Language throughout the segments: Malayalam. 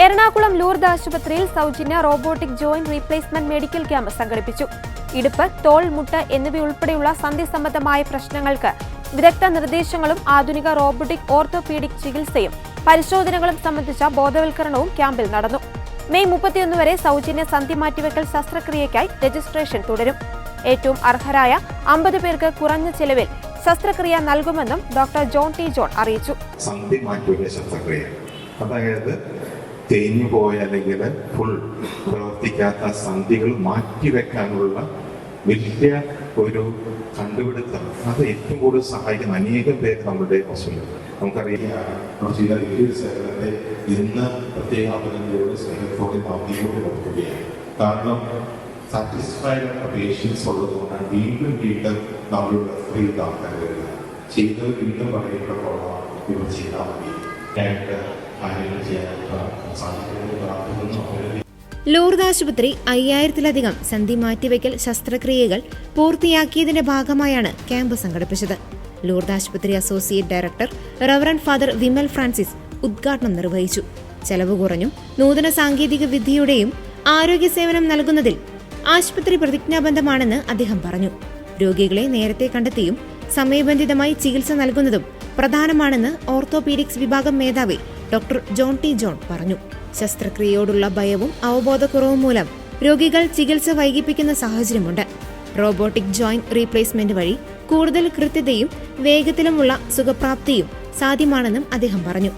എറണാകുളം ലൂർദ് ആശുപത്രിയിൽ സൗജന്യ robotic joint replacement medical camp സംഘടിപ്പിച്ചു. ഇടുപ്പ്, തോൾ, മുട്ട് എന്നിവയുൾപ്പെടെയുള്ള സന്ധിസംബന്ധമായ പ്രശ്നങ്ങൾക്ക് വിദഗ്ധ നിർദ്ദേശങ്ങളും ആധുനിക റോബോട്ടിക് ഓർത്തോപീഡിക് ചികിത്സയും പരിശോധനകളും സംബന്ധിച്ച ബോധവൽക്കരണവും ക്യാമ്പിൽ നടന്നു. മെയ് 31 വരെ സൗജന്യ സന്ധി മാറ്റിവെക്കൽ ശസ്ത്രക്രിയയ്ക്കായി രജിസ്ട്രേഷൻ തുടരും. ഏറ്റവും അർഹരായ 50 പേർക്ക് കുറഞ്ഞ ചെലവിൽ ശസ്ത്രക്രിയ നൽകുമെന്നും ഡോക്ടർ ജോൺ ടി ജോൺ അറിയിച്ചു. സന്ധി മാറ്റിവെക്കൽ ശസ്ത്രക്രിയ, അതായത് തേഞ്ഞു പോയ അല്ലെങ്കിൽ ഫുൾ പ്രവർത്തിക്കാത്ത സന്ധികൾ മാറ്റിവെക്കാനുള്ള വലിയ ഒരു കണ്ടുപിടുത്തം. അത് ഏറ്റവും കൂടുതൽ സഹായിക്കുന്ന അനേകം പേര് നമ്മുടെ ഹോസ്പിറ്റലിൽ നമുക്കറിയാം. ഇന്ന് പ്രത്യേക അഭിനന്ദനയോട് സ്നേഹത്തോടെ നന്ദിയോടെ കൊടുക്കുകയാണ്. കാരണം സാറ്റിസ്ഫൈഡ് പേഷ്യൻസ് ഉള്ളതുകൊണ്ടാണ് വീണ്ടും നമ്മളുടെ ഫ്രീ ആൾക്കാർ വരുന്നത്. ചെയ്തത് വീണ്ടും പറയുമ്പോൾ ഇവർ ചെയ്താൽ മതി, കാര്യങ്ങൾ ചെയ്യാൻ സാധിക്കുന്നു. ലൂർദ് ആശുപത്രി 5000-ലധികം സന്ധി മാറ്റിവെക്കൽ ശസ്ത്രക്രിയകൾ പൂർത്തിയാക്കിയതിന്റെ ഭാഗമായാണ് ക്യാമ്പ് സംഘടിപ്പിച്ചത്. ലൂർദ് ആശുപത്രി associate director reverend father Vimal Francis ഉദ്ഘാടനം നിർവഹിച്ചു. ചെലവ് കുറഞ്ഞും നൂതന സാങ്കേതിക വിദ്യയുടെയും ആരോഗ്യ സേവനം നൽകുന്നതിൽ ആശുപത്രി പ്രതിജ്ഞാബദ്ധമാണെന്ന് അദ്ദേഹം പറഞ്ഞു. രോഗികളെ നേരത്തെ കണ്ടെത്തിയും സമയബന്ധിതമായി ചികിത്സ നൽകുന്നതും പ്രധാനമാണെന്ന് ഓർത്തോപീഡിക്സ് വിഭാഗം മേധാവി ഡോക്ടർ ജോൺ ടി ജോൺ പറഞ്ഞു. ശസ്ത്രക്രിയയോടുള്ള ഭയവും അവബോധക്കുറവും മൂലം രോഗികൾ ചികിത്സ വൈകിപ്പിക്കുന്ന സാഹചര്യമുണ്ട്. റോബോട്ടിക് ജോയിന്റ് റീപ്ലേസ്മെന്റ് വഴി കൂടുതൽ കൃത്യതയും വേഗത്തിലുമുള്ള സുഖപ്രാപ്തിയും സാധ്യമാണെന്നും അദ്ദേഹം പറഞ്ഞു.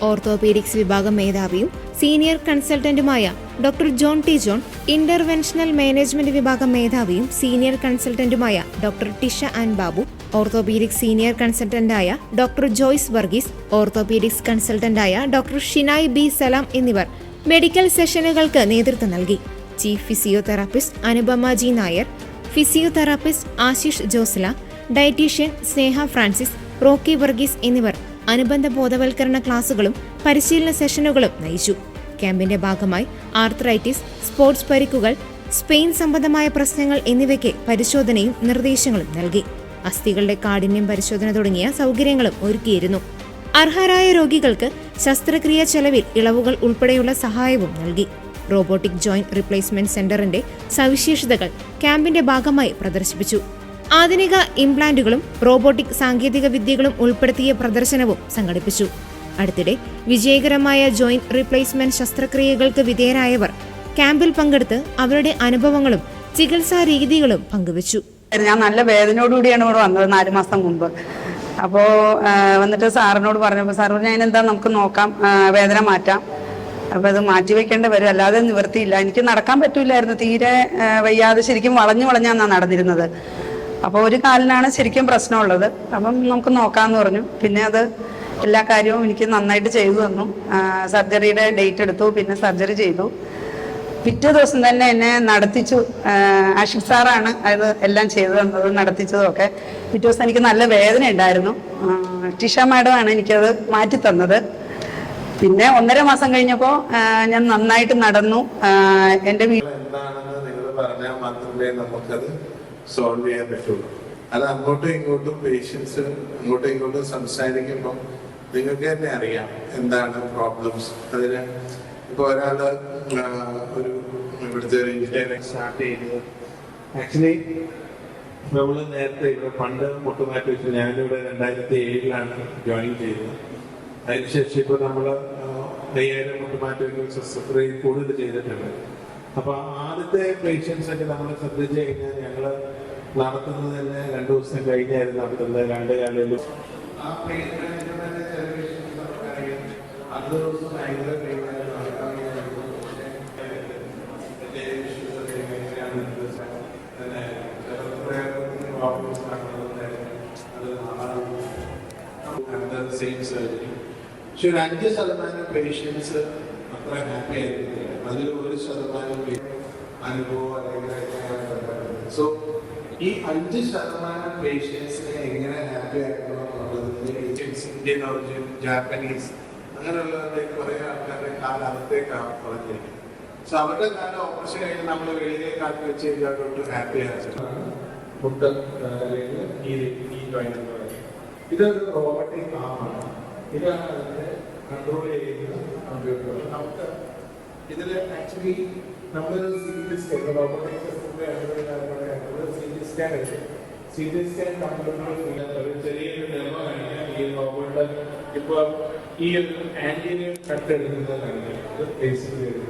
ഓർത്തോപീഡിക്സ് വിഭാഗം മേധാവിയും സീനിയർ കൺസൾട്ടന്റുമായ doctor John T John, interventional management വിഭാഗം മേധാവിയും സീനിയർ കൺസൾട്ടന്റുമായ doctor Tisha Ann Babu, orthopaedics senior കൺസൾട്ടന്റായ ഡോക്ടർ ജോയ്സ് വർഗീസ്, ഓർത്തോപീഡിക്സ് കൺസൾട്ടന്റായ ഡോക്ടർ ഷിനായ് ബി സലാം എന്നിവർ മെഡിക്കൽ സെഷനുകൾക്ക് നേതൃത്വം നൽകി. Chief physiotherapist Anupama G Nair, physiotherapist Ashish Josla, dietitian Sneha Francis, Rocky Varghese എന്നിവർ അനുബന്ധ ബോധവൽക്കരണ ക്ലാസുകളും പരിശീലന സെഷനുകളും നയിച്ചു. ക്യാമ്പിന്റെ ഭാഗമായി ആർത്രൈറ്റിസ്, സ്പോർട്സ് പരിക്കുകൾ, സ്പെയിൻ സംബന്ധമായ പ്രശ്നങ്ങൾ എന്നിവയ്ക്ക് പരിശോധനയും നിർദ്ദേശങ്ങളും നൽകി. അസ്ഥികളുടെ കാഠിന്യം പരിശോധന തുടങ്ങിയ സൗകര്യങ്ങളും ഒരുക്കിയിരുന്നു. അർഹരായ രോഗികൾക്ക് ശസ്ത്രക്രിയ ചെലവിൽ ഇളവുകൾ ഉൾപ്പെടെയുള്ള സഹായവും നൽകി. റോബോട്ടിക് ജോയിന്റ് റീപ്ലേസ്മെന്റ് സെന്ററിന്റെ സവിശേഷതകൾ ക്യാമ്പിന്റെ ഭാഗമായി പ്രദർശിപ്പിച്ചു. ആധുനിക ഇംപ്ലാന്റുകളും റോബോട്ടിക് സാങ്കേതിക വിദ്യകളും ഉൾപ്പെടുത്തിയ പ്രദർശനവും സംഘടിപ്പിച്ചു. അടുത്തിടെ വിജയകരമായ ജോയിന്റ് റീപ്ലേസ്മെന്റ് ശസ്ത്രക്രിയകൾക്ക് വിധേയരായവർ ക്യാമ്പിൽ പങ്കെടുത്ത് അവരുടെ അനുഭവങ്ങളും ചികിത്സാ രീതികളും പങ്കുവച്ചു. ഞാൻ നല്ല വേദനയോടുകൂടിയാണ് ഇവിടെ വന്നത് 4 മാസം മുമ്പ്. അപ്പോൾ വന്നിട്ട് സാറിനോട് പറഞ്ഞപ്പോൾ സാർ പറഞ്ഞു അതിനെന്താ നമുക്ക് നോക്കാം, വേദന മാറ്റാം, അപ്പോൾ അത് മാറ്റിവെക്കേണ്ടി വരും, അല്ലാതെ നിവൃത്തിയില്ല. എനിക്ക് നടക്കാൻ പറ്റൂലായിരുന്നു, തീരെ വയ്യാതെ ശരിക്കും വളഞ്ഞാണ് നടന്നിരുന്നത്. അപ്പോൾ ഒരു കാലിനാണ് ശരിക്കും പ്രശ്നമുള്ളത്. അപ്പം നമുക്ക് നോക്കാമെന്ന് പറഞ്ഞു. പിന്നെ അത് എല്ലാ കാര്യവും എനിക്ക് നന്നായിട്ട് ചെയ്തു തന്നു. സർജറിയുടെ ഡേറ്റ് എടുത്തു, പിന്നെ സർജറി ചെയ്തു. പിറ്റേ ദിവസം തന്നെ എന്നെ നടത്തിച്ചു. ആഷിഫ് സാറാണ് അത് എല്ലാം ചെയ്തു തന്നത്, നടത്തിച്ചതൊക്കെ. പിറ്റേ ദിവസം എനിക്ക് നല്ല വേദന ഉണ്ടായിരുന്നു. ടിഷ മാഡമാണ് എനിക്കത് മാറ്റി തന്നത്. പിന്നെ 1.5 മാസം കഴിഞ്ഞപ്പോൾ ഞാൻ നന്നായിട്ട് നടന്നു. എൻ്റെ എന്താണെന്ന് നിങ്ങൾ പറഞ്ഞാൽ മാത്രമേ നമുക്കത് സോൾവ് ചെയ്യാൻ പറ്റുള്ളൂ. അത് അങ്ങോട്ടും ഇങ്ങോട്ടും പേഷ്യൻസ് അങ്ങോട്ടും ഇങ്ങോട്ടും സംസാരിക്കുമ്പോൾ നിങ്ങൾക്ക് തന്നെ അറിയാം എന്താണ് പ്രോബ്ലംസ്. അതിന് ഇപ്പോൾ ഒരാള് ഒരു ഇവിടുത്തെ ഒരു എഞ്ചിനീയറിംഗ് സ്റ്റാർട്ട് ചെയ്തത് ആക്ച്വലി നമ്മള് നേരത്തെ ഇവിടെ പണ്ട് മുട്ടുമാറ്റി വെച്ചു. ഞാനിവിടെ 2007 ജോയിൻ ചെയ്തത്. അതിനുശേഷം ഇപ്പോൾ നമ്മൾ 5000 മുട്ടുമാറ്റി വെക്കുന്ന ശസ്ത്രക്രിയ കൂടുതൽ ചെയ്തിട്ടുണ്ട്. അപ്പൊ ആദ്യത്തെ പേഷ്യൻസ് ഒക്കെ നമ്മൾ ശ്രദ്ധിച്ചു കഴിഞ്ഞാൽ ഞങ്ങള് നടത്തുന്നത് തന്നെ 2 ദിവസം കഴിഞ്ഞായിരുന്നു നടത്തുന്നത്. 2 കാലിലും ആ അടുത്ത ദിവസം ഭയങ്കര പക്ഷെ ഒരു 5% പേഷ്യൻസ് അത്ര ഹാപ്പി ആയിരിക്കില്ല. അതിൽ 1% അനുഭവം അല്ലെങ്കിൽ. സോ ഈ 5% പേഷ്യൻസിനെ എങ്ങനെ ഹാപ്പി ആക്കണം എന്നുള്ളത് ഇന്ത്യൻ ഒറിജിൻ, ജാപ്പനീസ് അങ്ങനെയുള്ള കുറെ ആൾക്കാരുടെ കാലത്തേക്കാണ് പറഞ്ഞിരിക്കുന്നത്. സോ അവരുടെ കാലം ഓപ്പറേഷൻ കഴിഞ്ഞ് നമ്മൾ വെളിയിലേക്ക് ആക്കി വെച്ച് കഴിഞ്ഞാൽ ഹാപ്പി ആയിരിക്കും. മുട്ട അല്ലെങ്കിൽ ഈ ജോയിന്റ് ഇതൊരു റോബോട്ടിക് ആമാണ്. ഇതാണ് അതിന്റെ കൺട്രോൾ ചെയ്യുന്ന കമ്പ്യൂട്ടർ. നമുക്ക് ഇതിൽ ആക്ച്വലി നമ്മളൊരു CT scan robotic CT scan ഉണ്ട്. CT സ്കാൻ കമ്പ്യൂട്ടറിൽ ചെറിയൊരു ഡെമോ കാണിക്കാം. ഈ റോബോട്ട് ഇപ്പോൾ ഈ ഒരു ആന്റീരിയർ കട്ട് എടുക്കുന്നത് കാണിക്കാം. ഇത് ബേസിക്കലി